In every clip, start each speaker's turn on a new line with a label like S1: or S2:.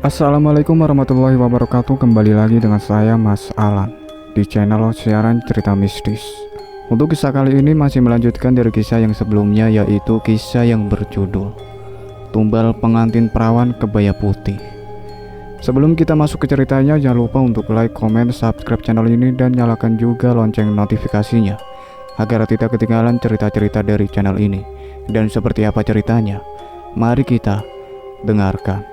S1: Assalamualaikum warahmatullahi wabarakatuh. Kembali lagi dengan saya Mas Alan di channel siaran cerita mistis. Untuk kisah kali ini masih melanjutkan dari kisah yang sebelumnya, yaitu kisah yang berjudul Tumbal Pengantin Perawan Kebaya Putih. Sebelum kita masuk ke ceritanya, jangan lupa untuk like, komen, subscribe channel ini dan nyalakan juga lonceng notifikasinya agar tidak ketinggalan cerita-cerita dari channel ini. Dan seperti apa ceritanya? Mari kita dengarkan.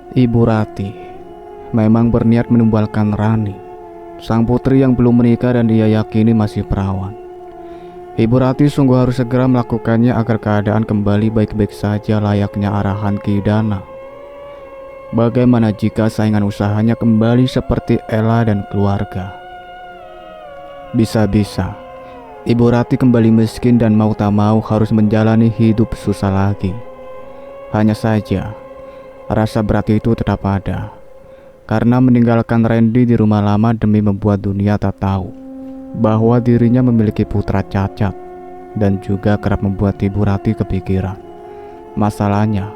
S1: Ibu Rati memang berniat menumbalkan Rani, sang putri yang belum menikah dan dia yakini masih perawan. Ibu Rati sungguh harus segera melakukannya agar keadaan kembali baik-baik saja layaknya arahan Ki Dana. Bagaimana jika saingan usahanya kembali seperti Ella dan keluarga? Bisa-bisa Ibu Rati kembali miskin dan mau tak mau harus menjalani hidup susah lagi. Hanya saja rasa berat itu tetap ada, karena meninggalkan Randy di rumah lama demi membuat dunia tak tahu bahwa dirinya memiliki putra cacat, dan juga kerap membuat Ibu Rati kepikiran. Masalahnya,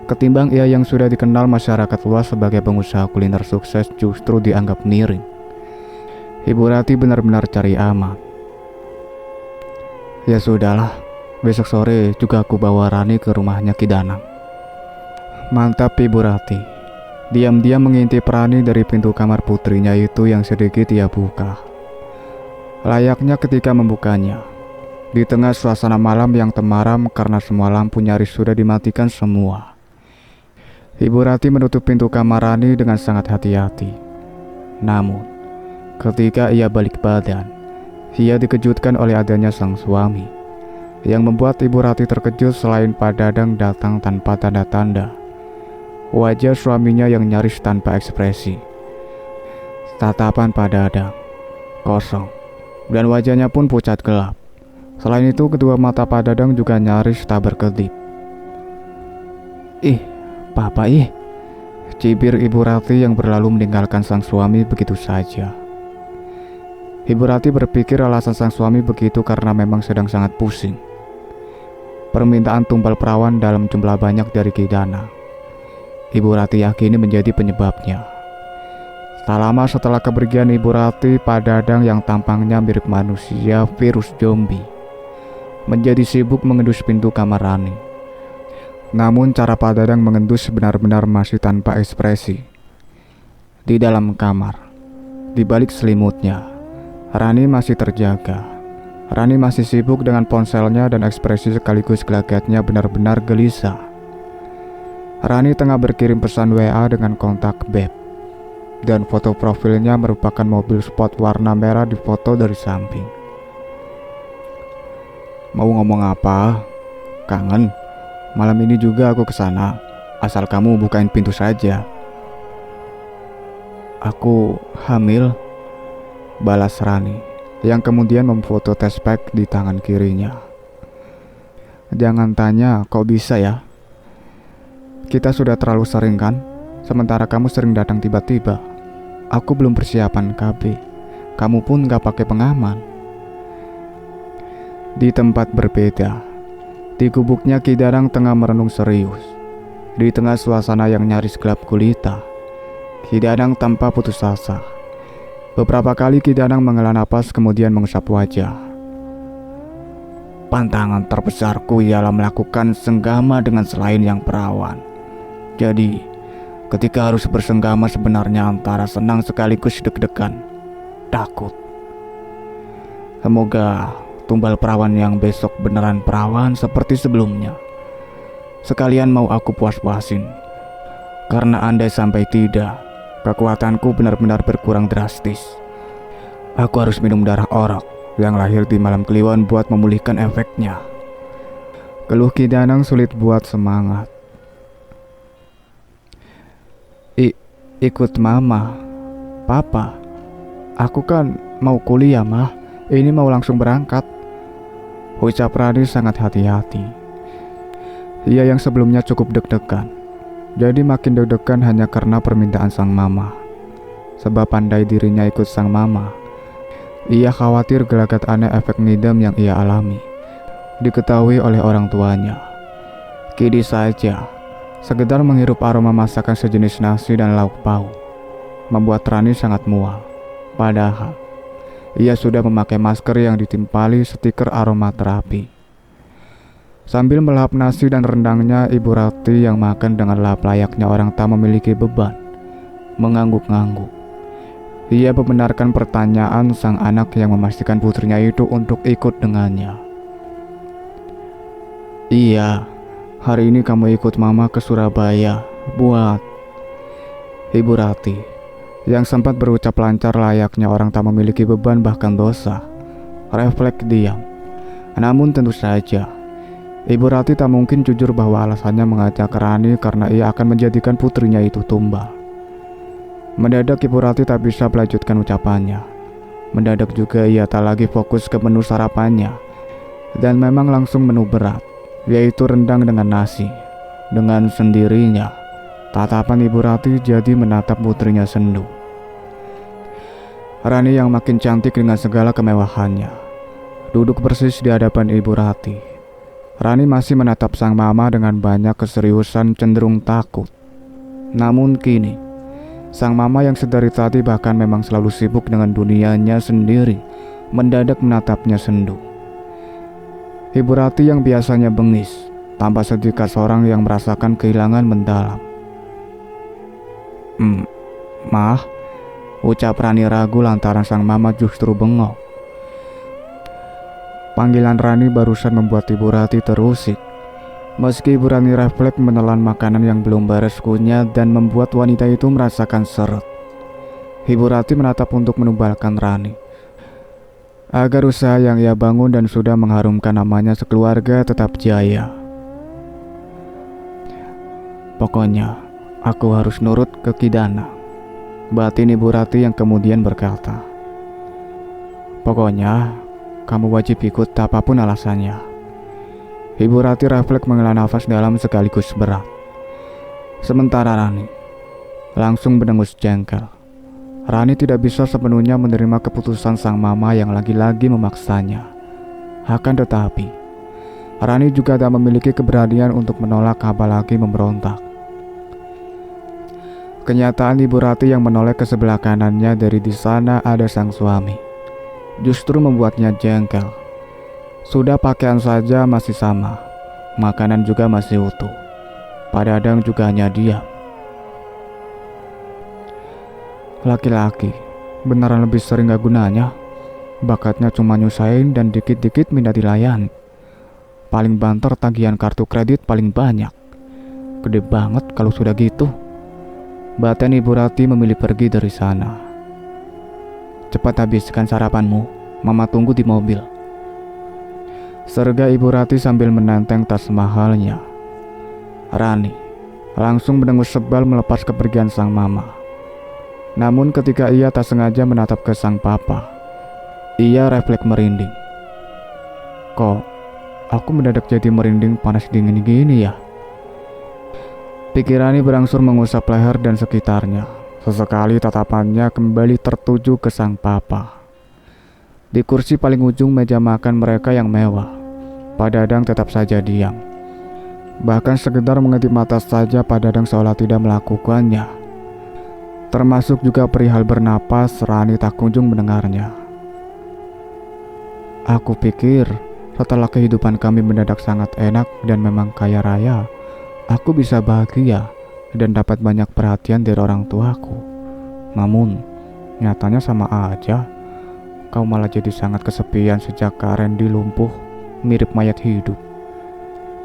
S1: ketimbang ia yang sudah dikenal masyarakat luas sebagai pengusaha kuliner sukses justru dianggap miring. Ibu Rati benar-benar cari aman. Ya sudahlah, besok sore juga aku bawa Rani ke rumahnya Ki Danang. Mantap Ibu Rati. Diam-diam mengintip Rani dari pintu kamar putrinya itu yang sedikit ia buka. Layaknya ketika membukanya, di tengah suasana malam yang temaram karena semua lampu nyaris sudah dimatikan semua, Ibu Rati menutup pintu kamar Rani dengan sangat hati-hati. Namun, ketika ia balik badan, ia dikejutkan oleh adanya sang suami. Yang membuat Ibu Rati terkejut selain Pak Dadang datang tanpa tanda-tanda. Wajah suaminya yang nyaris tanpa ekspresi. Tatapan Pak Dadang kosong, dan wajahnya pun pucat gelap. Selain itu, kedua mata Pak Dadang juga nyaris tak berkedip. "Ih, Papa ih," cibir Ibu Rati yang berlalu meninggalkan sang suami begitu saja. Ibu Rati berpikir alasan sang suami begitu karena memang sedang sangat pusing. Permintaan tumbal perawan dalam jumlah banyak dari Ki Dana, Ibu Rati yakini menjadi penyebabnya. Tak lama setelah kepergian Ibu Rati, Pak Dadang yang tampangnya mirip manusia virus zombie menjadi sibuk mengendus pintu kamar Rani. Namun cara Pak Dadang mengendus benar-benar masih tanpa ekspresi. Di dalam kamar, di balik selimutnya, Rani masih terjaga. Rani masih sibuk dengan ponselnya dan ekspresi sekaligus gelagatnya benar-benar gelisah. Rani tengah berkirim pesan WA dengan kontak Beb, dan foto profilnya merupakan mobil sport warna merah difoto dari samping. "Mau ngomong apa? Kangen? Malam ini juga aku kesana, asal kamu bukain pintu saja." "Aku hamil," balas Rani, yang kemudian memfoto tes pack di tangan kirinya. "Jangan tanya, kok bisa ya? Kita sudah terlalu sering kan? Sementara kamu sering datang tiba-tiba. Aku belum persiapan KB. Kamu pun gak pakai pengaman." Di tempat berbeda, di gubuknya Ki Danang tengah merenung serius. Di tengah suasana yang nyaris gelap gulita, Ki Danang tanpa putus asa. Beberapa kali Ki Danang menghela napas kemudian mengusap wajah. "Pantangan terbesarku ialah melakukan senggama dengan selain yang perawan. Jadi, ketika harus bersenggama sebenarnya antara senang sekaligus deg-degan, takut. Semoga tumbal perawan yang besok beneran perawan seperti sebelumnya. Sekalian mau aku puas-puasin. Karena andai sampai tidak, kekuatanku benar-benar berkurang drastis. Aku harus minum darah orok yang lahir di malam kliwon buat memulihkan efeknya." Keluh Ki Danang sulit buat semangat. "Ikut mama, papa. Aku kan mau kuliah mah, ini mau langsung berangkat," ucap Rani sangat hati-hati. Ia yang sebelumnya cukup deg-degan, jadi makin deg-degan hanya karena permintaan sang mama. Sebab pandai dirinya ikut sang mama, Ia khawatir gelagat aneh efek ngidam yang ia alami diketahui oleh orang tuanya. Kini saja, sekedar menghirup aroma masakan sejenis nasi dan lauk pauk membuat Rani sangat mual. Padahal, ia sudah memakai masker yang ditimpali stiker aromaterapi. Sambil melahap nasi dan rendangnya, Ibu Rati yang makan dengan lahap layaknya orang tak memiliki beban, mengangguk-ngangguk. Ia membenarkan pertanyaan sang anak yang memastikan putrinya itu untuk ikut dengannya. Iya, hari ini kamu ikut mama ke Surabaya buat... Ibu Rati yang sempat berucap lancar layaknya orang tak memiliki beban bahkan dosa, refleks diam. Namun tentu saja, Ibu Rati tak mungkin jujur bahwa alasannya mengajak Rani karena ia akan menjadikan putrinya itu tumbal. Mendadak Ibu Rati tak bisa melanjutkan ucapannya. Mendadak juga ia tak lagi fokus ke menu sarapannya. Dan memang langsung menu berat, yaitu rendang dengan nasi. Dengan sendirinya, tatapan Ibu Rati jadi menatap putrinya sendu. Rani yang makin cantik dengan segala kemewahannya duduk persis di hadapan Ibu Rati. Rani masih menatap sang mama dengan banyak keseriusan cenderung takut. Namun kini, sang mama yang sedari tadi bahkan memang selalu sibuk dengan dunianya sendiri mendadak menatapnya sendu. Ibu Rati yang biasanya bengis tanpa sedikit seorang yang merasakan kehilangan mendalam. Mah, ucap Rani ragu lantaran sang mama justru bengok. Panggilan Rani barusan membuat Ibu Rati terusik. Meski Ibu Rani refleks menelan makanan yang belum beres kunyah dan membuat wanita itu merasakan seret. Ibu Rati menatap untuk menumbalkan Rani, agar usaha yang ia bangun dan sudah mengharumkan namanya sekeluarga tetap jaya. Pokoknya, aku harus nurut ke Kidana, batin Ibu Rati yang kemudian berkata. Pokoknya, kamu wajib ikut apapun alasannya. Ibu Rati refleks menghela nafas dalam sekaligus berat. Sementara Rani langsung mendengus jengkel. Rani tidak bisa sepenuhnya menerima keputusan sang mama yang lagi-lagi memaksanya. Akan tetapi, Rani juga tak memiliki keberanian untuk menolak apalagi memberontak. Kenyataan Ibu Rati yang menoleh ke sebelah kanannya dari di sana ada sang suami justru membuatnya jengkel. Sudah pakaian saja masih sama, makanan juga masih utuh. Pak Dadang juga hanya diam. Laki-laki beneran lebih sering gak gunanya. Bakatnya cuma nyusahin dan dikit-dikit minta dilayani. Paling banter tagihan kartu kredit paling banyak. Gede banget kalau sudah gitu. Batin Ibu Rati memilih pergi dari sana. Cepat habiskan sarapanmu, mama tunggu di mobil. Serga Ibu Rati sambil menenteng tas mahalnya. Rani langsung mendengus sebal melepas kepergian sang mama. Namun ketika ia tak sengaja menatap ke sang papa, ia refleks merinding. Kok aku mendadak jadi merinding panas dingin gini ya? Pikirannya berangsur mengusap leher dan sekitarnya. Sesekali tatapannya kembali tertuju ke sang papa. Di kursi paling ujung meja makan mereka yang mewah, Pak Dadang tetap saja diam. Bahkan sekedar mengedip mata saja Pak Dadang seolah tidak melakukannya. Termasuk juga perihal bernapas, Rani tak kunjung mendengarnya. Aku pikir setelah kehidupan kami mendadak sangat enak dan memang kaya raya, aku bisa bahagia dan dapat banyak perhatian dari orang tuaku. Namun, nyatanya sama aja. Kau malah jadi sangat kesepian sejak Kak Randy lumpuh, mirip mayat hidup.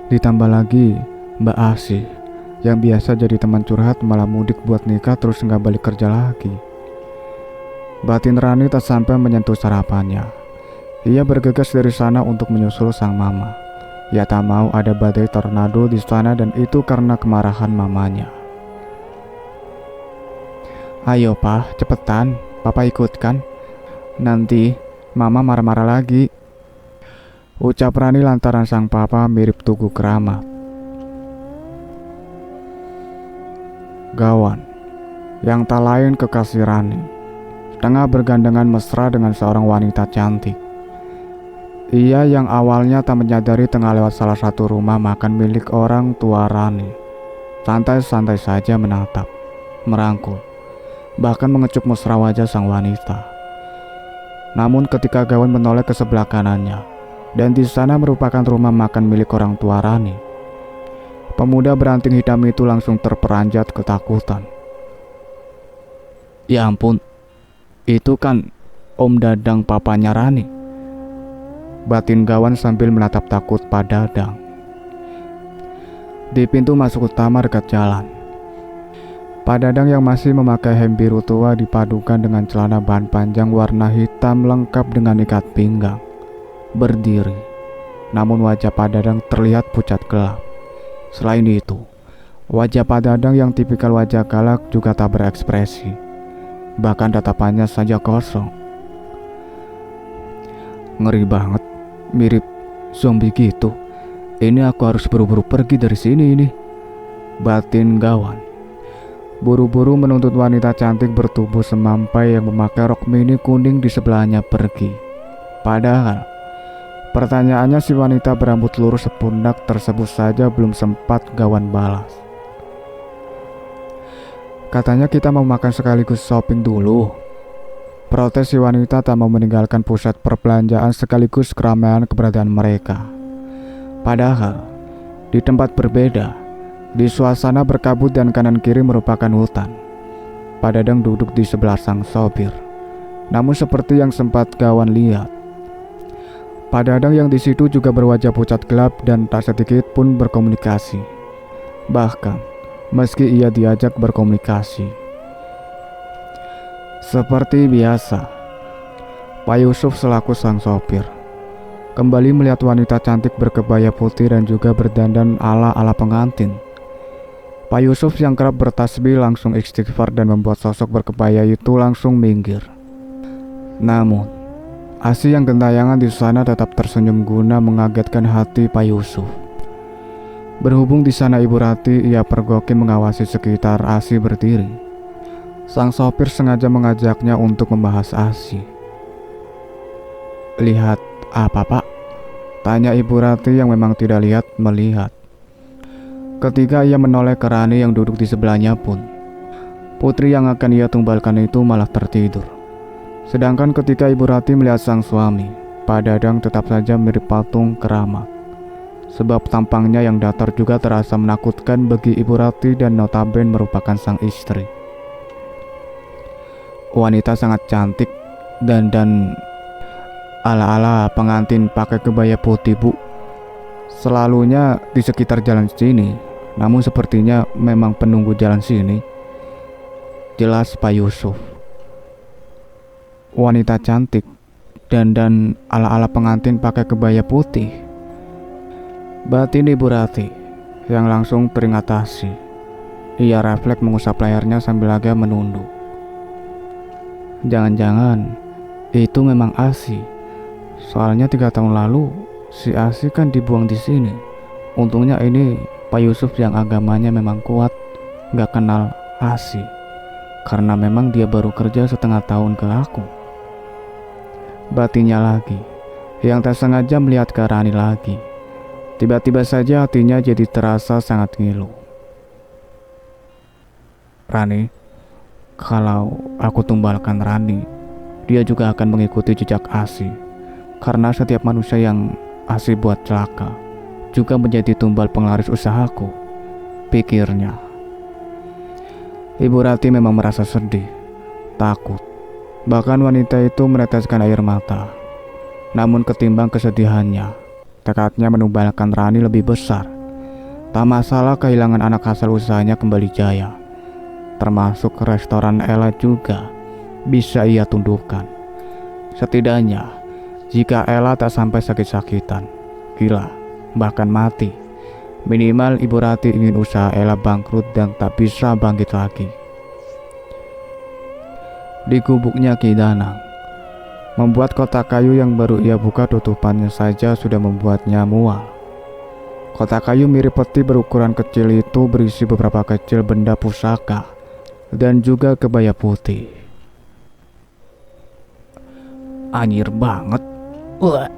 S1: Ditambah lagi, Mbak Asih yang biasa jadi teman curhat malah mudik buat nikah terus nggak balik kerja lagi. Batin Rani tak sampai menyentuh sarapannya. Ia bergegas dari sana untuk menyusul sang mama. Ia tak mau ada badai tornado di sana dan itu karena kemarahan mamanya. Ayo Pak, cepetan, Papa ikutkan. Nanti Mama marah-marah lagi, ucap Rani lantaran sang papa mirip Tugu Keramat. Gawan yang tak lain kekasih Rani tengah bergandengan mesra dengan seorang wanita cantik. Ia yang awalnya tak menyadari tengah lewat salah satu rumah makan milik orang tua Rani. Santai-santai saja menatap, merangkul, bahkan mengecup mesra wajah sang wanita. Namun ketika Gawan menoleh ke sebelah kanannya, dan di sana merupakan rumah makan milik orang tua Rani, pemuda beranting hitam itu langsung terperanjat ketakutan. Ya ampun, itu kan Om Dadang papanya Rani, batin Gawan sambil menatap takut Pak Dadang. Di pintu masuk utama dekat jalan, Pak Dadang yang masih memakai hem biru tua dipadukan dengan celana bahan panjang warna hitam lengkap dengan ikat pinggang, berdiri. Namun wajah Pak Dadang terlihat pucat gelap. Selain itu, wajah Pak Dadang yang tipikal wajah galak juga tak berekspresi. Bahkan tatapannya saja kosong. Ngeri banget, mirip zombie gitu. Ini aku harus buru-buru pergi dari sini ini, batin Gawan. Buru-buru menuntut wanita cantik bertubuh semampai yang memakai rok mini kuning di sebelahnya pergi. Padahal pertanyaannya si wanita berambut lurus sepundak tersebut saja belum sempat Gawan balas. Katanya kita mau makan sekaligus shopping dulu. Protes si wanita tak mau meninggalkan pusat perbelanjaan sekaligus keramaian keberadaan mereka. Padahal di tempat berbeda, di suasana berkabut dan kanan kiri merupakan hutan. Pak Dadang duduk di sebelah sang sopir. Namun seperti yang sempat Gawan lihat, Pak Dadang yang di situ juga berwajah pucat gelap dan tak sedikit pun berkomunikasi. Bahkan meski ia diajak berkomunikasi, seperti biasa, Pak Yusuf selaku sang sopir kembali melihat wanita cantik berkebaya putih dan juga berdandan ala-ala pengantin. Pak Yusuf yang kerap bertasbih langsung istighfar dan membuat sosok berkebaya itu langsung minggir. Namun, Asi yang gentayangan di sana tetap tersenyum guna mengagetkan hati Pak Yusuf. Berhubung di sana Ibu Rati, ia pergoki mengawasi sekitar Asi berdiri. Sang sopir sengaja mengajaknya untuk membahas Asi. Lihat apa Pak? Tanya Ibu Rati yang memang tidak lihat melihat. Ketika ia menoleh ke Rani yang duduk di sebelahnya pun, putri yang akan ia tumbalkan itu malah tertidur. Sedangkan ketika Ibu Rati melihat sang suami, Pak Dadang tetap saja mirip patung keramat. Sebab tampangnya yang datar juga terasa menakutkan bagi Ibu Rati dan notabene merupakan sang istri. Wanita sangat cantik dan ala-ala pengantin pakai kebaya putih Bu. Selalunya di sekitar jalan sini, namun sepertinya memang penunggu jalan sini. Jelas Pak Yusuf. Wanita cantik dan ala-ala pengantin pakai kebaya putih, batin Ibu Rati yang langsung teringat Asi. Ia refleks mengusap layarnya sambil agak menunduk. Jangan-jangan itu memang Asi. Soalnya 3 tahun lalu si Asi kan dibuang di sini. Untungnya ini Pak Yusuf yang agamanya memang kuat, gak kenal Asi. Karena memang dia baru kerja setengah tahun ke aku. Batinnya lagi, yang tak sengaja melihat ke Rani lagi. Tiba-tiba saja hatinya jadi terasa sangat ngilu. Rani, kalau aku tumbalkan Rani, dia juga akan mengikuti jejak Asi. Karena setiap manusia yang Asi buat celaka juga menjadi tumbal penglaris usahaku, pikirnya. Ibu Rati memang merasa sedih, takut. Bahkan wanita itu meneteskan air mata. Namun ketimbang kesedihannya, tekadnya menumbalkan Rani lebih besar. Tak masalah kehilangan anak hasil usahanya kembali jaya. Termasuk restoran Ella juga bisa ia tundukkan. Setidaknya jika Ella tak sampai sakit-sakitan, gila, bahkan mati, minimal Ibu Rati ingin usaha Ella bangkrut dan tak bisa bangkit lagi. Di gubuknya Ki Danang, membuat kotak kayu yang baru ia buka tutupannya saja sudah membuatnya mual. Kotak kayu mirip peti berukuran kecil itu berisi beberapa kecil benda pusaka dan juga kebaya putih. Anyir banget. Wah.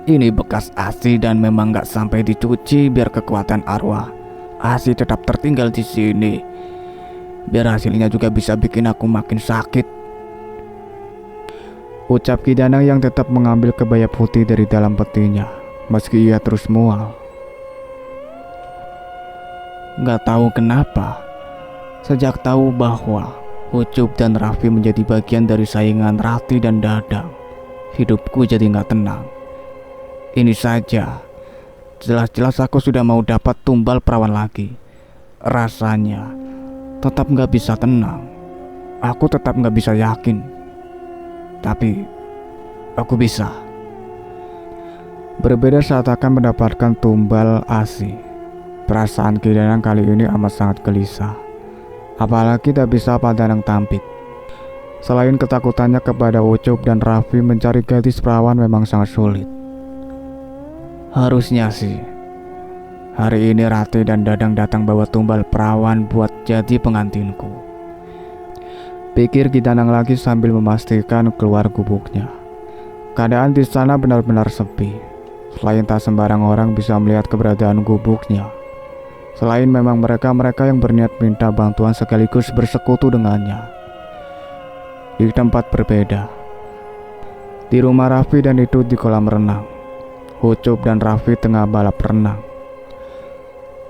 S1: Ini bekas ASI dan memang gak sampai dicuci biar kekuatan arwah ASI tetap tertinggal di sini. Biar hasilnya juga bisa bikin aku makin sakit. Ucap Ki Danang yang tetap mengambil kebaya putih dari dalam petinya, meski ia terus mual. Gak tahu kenapa, sejak tahu bahwa Ucup dan Raffi menjadi bagian dari saingan Rati dan Dadang, hidupku jadi gak tenang. Ini saja, jelas-jelas aku sudah mau dapat tumbal perawan lagi. Rasanya tetap gak bisa tenang. Aku tetap gak bisa yakin. Tapi aku bisa. Berbeda saat akan mendapatkan tumbal ASI. Perasaan Ki Danang kali ini amat sangat gelisah. Apalagi tak bisa Danang tampik. Selain ketakutannya kepada Ucup dan Raffi, mencari gadis perawan memang sangat sulit. Harusnya sih hari ini Rati dan Dadang datang bawa tumbal perawan buat jadi pengantinku, pikir Ki Danang lagi sambil memastikan keluar gubuknya. Keadaan di sana benar-benar sepi. Selain tak sembarang orang bisa melihat keberadaan gubuknya. Selain memang mereka-mereka yang berniat minta bantuan sekaligus bersekutu dengannya. Di tempat berbeda, di rumah Raffi dan itu di kolam renang, Ucup dan Raffi tengah balap renang.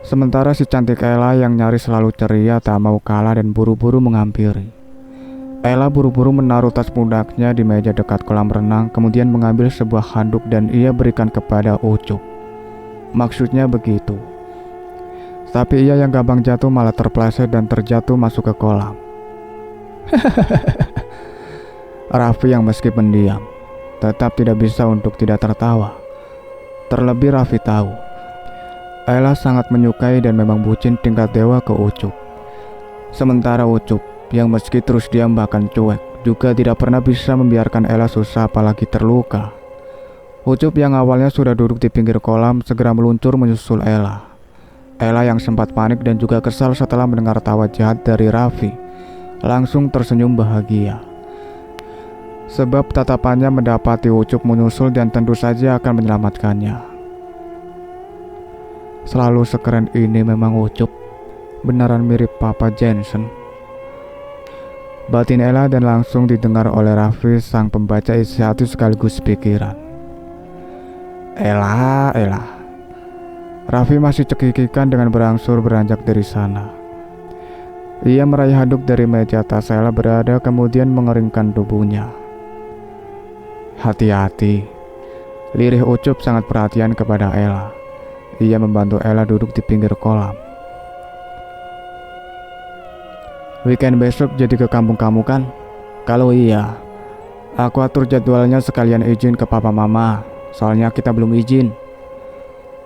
S1: Sementara si cantik Ella yang nyaris selalu ceria tak mau kalah dan buru-buru menghampiri. Ella buru-buru menaruh tas pundaknya di meja dekat kolam renang, kemudian mengambil sebuah handuk dan ia berikan kepada Ucup. Maksudnya begitu. Tapi ia yang gampang jatuh malah terpleset dan terjatuh masuk ke kolam. Raffi yang meski pendiam tetap tidak bisa untuk tidak tertawa. Terlebih Raffi tahu Ella sangat menyukai dan memang bucin tingkat dewa ke Ucup. Sementara Ucup yang meski terus diam bahkan cuek juga tidak pernah bisa membiarkan Ella susah apalagi terluka. Ucup yang awalnya sudah duduk di pinggir kolam segera meluncur menyusul Ella. Ella yang sempat panik dan juga kesal setelah mendengar tawa jahat dari Raffi langsung tersenyum bahagia. Sebab tatapannya mendapati Ucup menyusul dan tentu saja akan menyelamatkannya. Selalu sekeren ini memang Ucup, beneran mirip Papa Jensen. Batin Ella dan langsung didengar oleh Raffi sang pembaca isi hati sekaligus pikiran. Ella. Raffi masih cekikikan dengan berangsur beranjak dari sana. Ia meraih handuk dari meja tas Ella berada kemudian mengeringkan tubuhnya. Hati-hati, lirih Ucup sangat perhatian kepada Ella. Ia membantu Ella duduk di pinggir kolam. Weekend besok jadi ke kampung kamu kan? Kalau iya, aku atur jadwalnya sekalian izin ke papa mama, soalnya kita belum izin.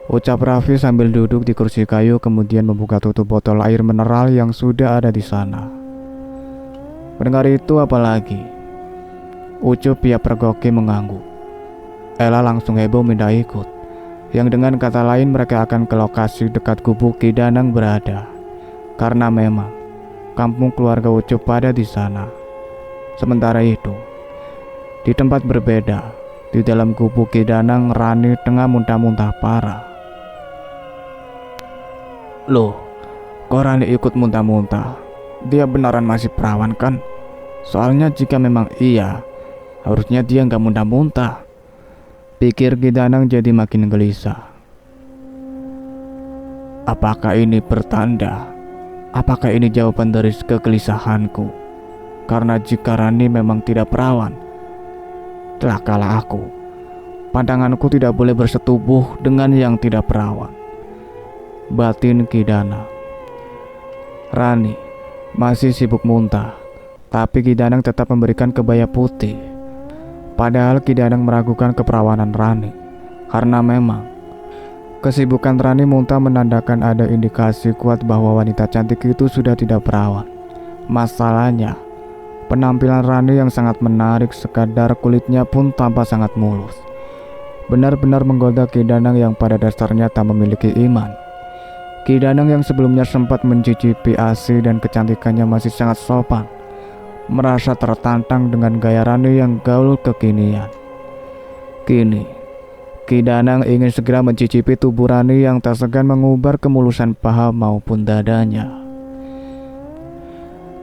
S1: Ucap Raffi sambil duduk di kursi kayu kemudian membuka tutup botol air mineral yang sudah ada di sana. Mendengar itu apalagi? Ucup ya pergoki mengangguk. Ella langsung heboh minta ikut, yang dengan kata lain mereka akan ke lokasi dekat gubuk Ki Danang berada, karena memang kampung keluarga Ucup pada di sana. Sementara itu, di tempat berbeda, di dalam gubuk Ki Danang, Rani tengah muntah-muntah parah. Loh, kok Rani ikut muntah-muntah? Dia beneran masih perawan kan? Soalnya jika memang iya, harusnya dia nggak muntah-muntah. Pikir Ki Danang jadi makin gelisah. Apakah ini pertanda? Apakah ini jawaban dari kegelisahanku? Karena jika Rani memang tidak perawan, telah kalah aku. Pandanganku tidak boleh bersetubuh dengan yang tidak perawan. Batin Ki Danang. Rani masih sibuk muntah, tapi Ki Danang tetap memberikan kebaya putih. Padahal Ki Danang meragukan keperawanan Rani, karena memang kesibukan Rani muntah menandakan ada indikasi kuat bahwa wanita cantik itu sudah tidak perawan. Masalahnya, penampilan Rani yang sangat menarik, sekadar kulitnya pun tampak sangat mulus. Benar-benar menggoda Ki Danang yang pada dasarnya tak memiliki iman. Ki Danang yang sebelumnya sempat mencicipi ASI dan kecantikannya masih sangat sopan, merasa tertantang dengan gaya Rani yang gaul kekinian. Kini, Ki Danang ingin segera mencicipi tubuh Rani yang tak segan mengubar kemulusan paha maupun dadanya.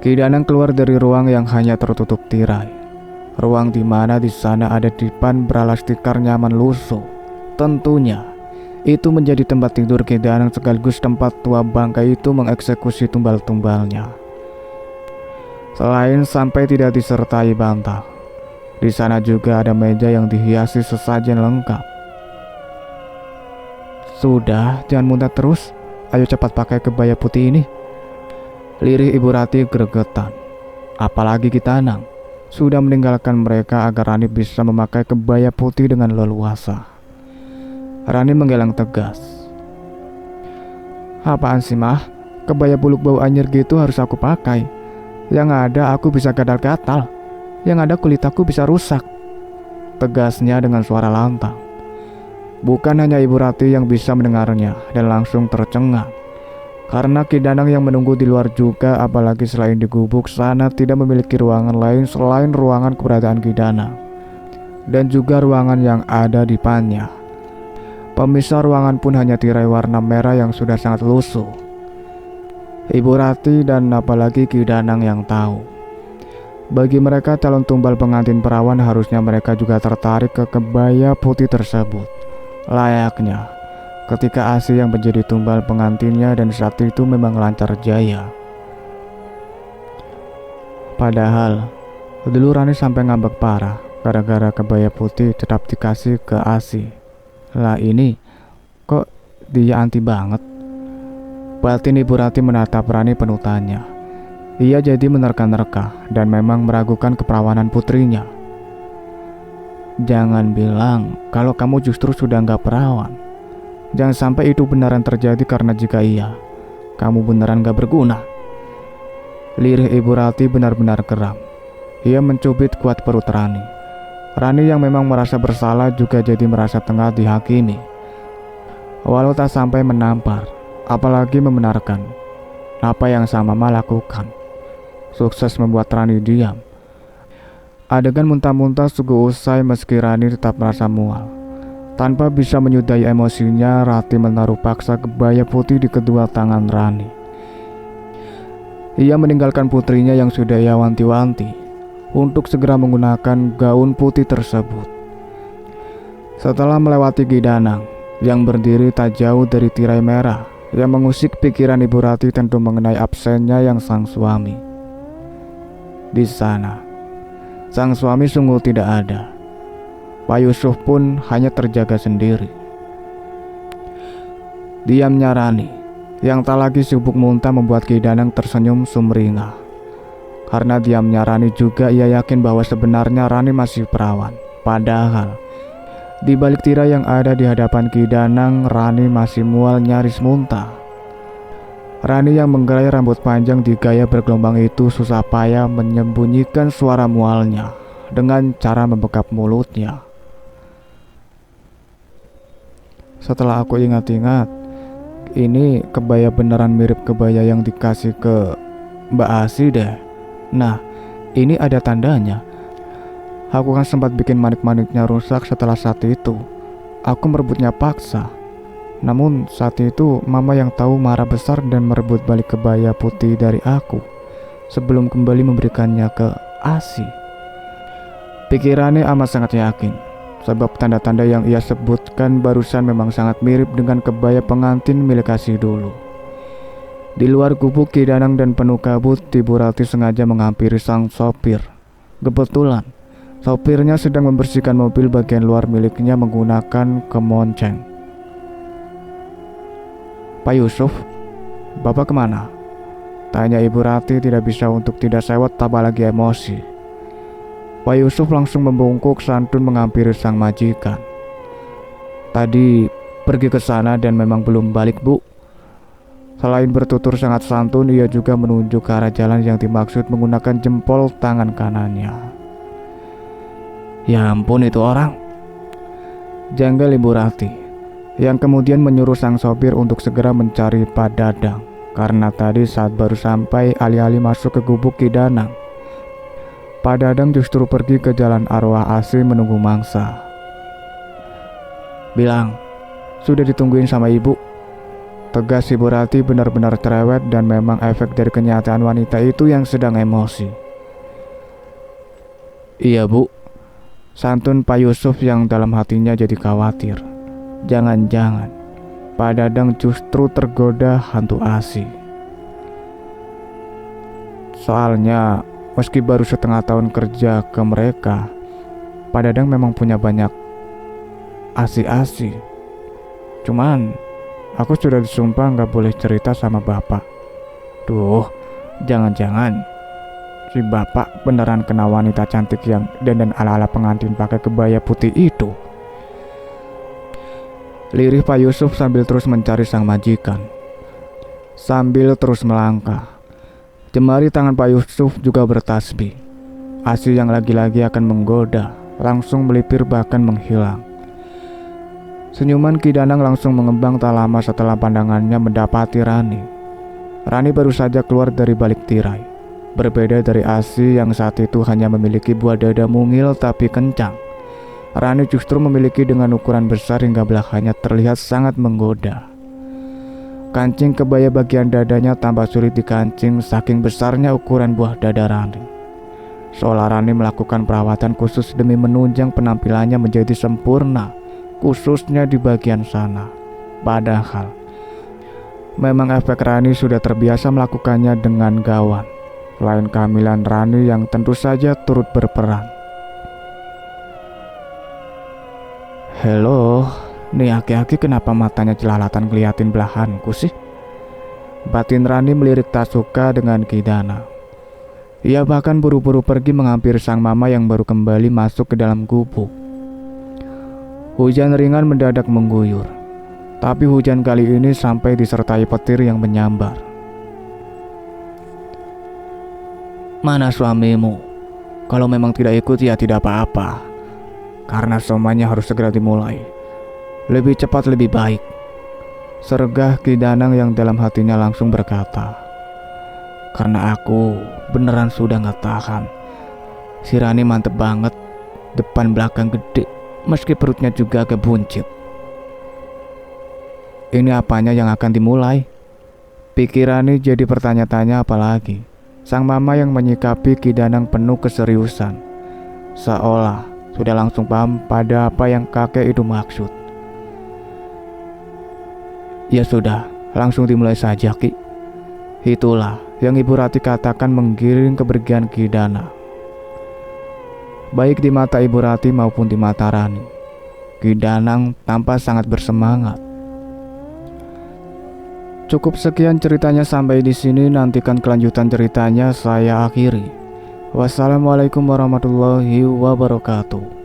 S1: Ki Danang keluar dari ruang yang hanya tertutup tirai. Ruang di mana di sana ada dipan beralas tikar nyaman lusuh. Tentunya, itu menjadi tempat tidur Ki Danang sekaligus tempat tua bangkai itu mengeksekusi tumbal-tumbalnya. Selain sampai tidak disertai bantal, di sana juga ada meja yang dihiasi sesajen lengkap. Sudah, jangan muntah terus. Ayo cepat pakai kebaya putih ini. Lirih Ibu Rati gregetan. Apalagi Ki Danang sudah meninggalkan mereka agar Rani bisa memakai kebaya putih dengan leluasa. Rani menggeleng tegas. Apaan sih mah? Kebaya buluk bau anyir gitu harus aku pakai. Yang ada aku bisa gatal-gatal. Yang ada kulit aku bisa rusak. Tegasnya dengan suara lantang. Bukan hanya Ibu Rati yang bisa mendengarnya dan langsung tercengang. Karena Ki Danang yang menunggu di luar juga, apalagi selain di gubuk sana tidak memiliki ruangan lain selain ruangan keberadaan Ki Danang. Dan juga ruangan yang ada di depannya. Pemisah ruangan pun hanya tirai warna merah yang sudah sangat lusuh. Ibu Rati dan apalagi Ki Danang yang tahu. Bagi mereka calon tumbal pengantin perawan harusnya mereka juga tertarik ke kebaya putih tersebut. Layaknya ketika Asi yang menjadi tumbal pengantinnya dan saat itu memang lancar jaya. Padahal dulu Rani sampai ngambek parah gara-gara kebaya putih tetap dikasih ke Asi. Lah ini kok dia anti banget. Batin Ibu Rati menatap Rani penuh tanya. Ia jadi menerka-nerka dan memang meragukan keperawanan putrinya. Jangan bilang kalau kamu justru sudah nggak perawan. Jangan sampai itu beneran terjadi karena jika iya, kamu beneran gak berguna. Lirih Ibu Rati benar-benar geram. Ia mencubit kuat perut Rani. Rani yang memang merasa bersalah juga jadi merasa tengah dihakimi. Walau tak sampai menampar, apalagi membenarkan apa yang sang mama lakukan. Sukses membuat Rani diam. Adegan muntah-muntah sungguh usai meski Rani tetap merasa mual. Tanpa bisa menyudahi emosinya, Rati menaruh paksa kebaya putih di kedua tangan Rani. Ia meninggalkan putrinya yang sudah ia wanti-wanti untuk segera menggunakan gaun putih tersebut. Setelah melewati Ki Danang yang berdiri tak jauh dari tirai merah yang mengusik pikiran Ibu Rati tentu mengenai absennya yang sang suami. Di sana, sang suami sungguh tidak ada. Pak Yusuf pun hanya terjaga sendiri. Diamnya Rani yang tak lagi sibuk muntah membuat Ki Danang tersenyum sumringah. Karena diamnya Rani juga ia yakin bahwa sebenarnya Rani masih perawan. Padahal di balik tirai yang ada di hadapan Ki Danang, Rani masih mual nyaris muntah. Rani yang menggerai rambut panjang di gaya bergelombang itu susah payah menyembunyikan suara mualnya dengan cara membekap mulutnya. Setelah aku ingat-ingat, ini kebaya beneran mirip kebaya yang dikasih ke Mbak Asi deh. Nah, ini ada tandanya. Aku kan sempat bikin manik-maniknya rusak setelah saat itu. Aku merebutnya paksa. Namun saat itu mama yang tahu marah besar dan merebut balik kebaya putih dari aku sebelum kembali memberikannya ke Asi. Pikirannya amat sangat yakin. Sebab tanda-tanda yang ia sebutkan barusan memang sangat mirip dengan kebaya pengantin milik Asi dulu. Di luar gubuk Ki Danang dan penuh kabut, Ibu Rati sengaja menghampiri sang sopir. Kebetulan, sopirnya sedang membersihkan mobil bagian luar miliknya menggunakan kemonceng. Pak Yusuf, Bapak kemana? Tanya Ibu Rati tidak bisa untuk tidak sewot apalagi emosi. Pak Yusuf langsung membungkuk santun menghampiri sang majikan. Tadi pergi ke sana dan memang belum balik, Bu. Selain bertutur sangat santun, ia juga menunjuk ke arah jalan yang dimaksud menggunakan jempol tangan kanannya. Ya ampun, itu orang. Janggal Ibu Rati, yang kemudian menyuruh sang sopir untuk segera mencari Pak Dadang. Karena tadi saat baru sampai alih-alih masuk ke gubuk Ki Danang, Pak Dadang justru pergi ke jalan arwah asih menunggu mangsa. Bilang, sudah ditungguin sama ibu. Tegas Ibu Rati benar-benar cerewet dan memang efek dari kenyataan wanita itu yang sedang emosi. Iya bu, santun Pak Yusuf yang dalam hatinya jadi khawatir. Jangan-jangan Pak Dadang justru tergoda hantu ASI. Soalnya meski baru setengah tahun kerja ke mereka, Pak Dadang memang punya banyak ASI-ASI. Cuman aku sudah disumpah gak boleh cerita sama bapak. Duh, jangan-jangan si bapak beneran kena wanita cantik yang dandan ala-ala pengantin pakai kebaya putih itu. Lirih Pak Yusuf sambil terus mencari sang majikan. Sambil terus melangkah, jemari tangan Pak Yusuf juga bertasbih. ASI yang lagi-lagi akan menggoda langsung melipir bahkan menghilang. Senyuman Ki Danang langsung mengembang tak lama setelah pandangannya mendapati Rani. Rani baru saja keluar dari balik tirai. Berbeda dari ASI yang saat itu hanya memiliki buah dada mungil tapi kencang, Rani justru memiliki dengan ukuran besar hingga belakangnya terlihat sangat menggoda. Kancing kebaya bagian dadanya tambah sulit dikancing saking besarnya ukuran buah dada Rani. Seolah Rani melakukan perawatan khusus demi menunjang penampilannya menjadi sempurna, khususnya di bagian sana. Padahal memang efek Rani sudah terbiasa melakukannya dengan gawan. Lain kehamilan Rani yang tentu saja turut berperan. Halo, nih aki-aki kenapa matanya jelalatan ngeliatin belahanku sih? Batin Rani melirik tak suka dengan Ki Danang. Ia bahkan buru-buru pergi menghampiri sang mama yang baru kembali masuk ke dalam gubuk. Hujan ringan mendadak mengguyur, tapi hujan kali ini sampai disertai petir yang menyambar. Mana suamimu? Kalau memang tidak ikut ya tidak apa-apa, karena semuanya harus segera dimulai. Lebih cepat lebih baik. Sergah Ki Danang yang dalam hatinya langsung berkata, karena aku beneran sudah gak tahan. Si Rani mantep banget, depan belakang gede, meski perutnya juga agak buncit. Ini apanya yang akan dimulai? Pikirannya jadi bertanya-tanya apalagi. Sang mama yang menyikapi Ki Danang penuh keseriusan, seolah sudah langsung paham pada apa yang kakek itu maksud. Ya sudah, langsung dimulai saja Ki. Itulah yang Ibu Rati katakan menggiring kepergian Ki Danang. Baik di mata Ibu Rati maupun di mata Rani, Ki Danang tampak sangat bersemangat. Cukup sekian ceritanya sampai di sini. Nantikan kelanjutan ceritanya saya akhiri. Wassalamualaikum warahmatullahi wabarakatuh.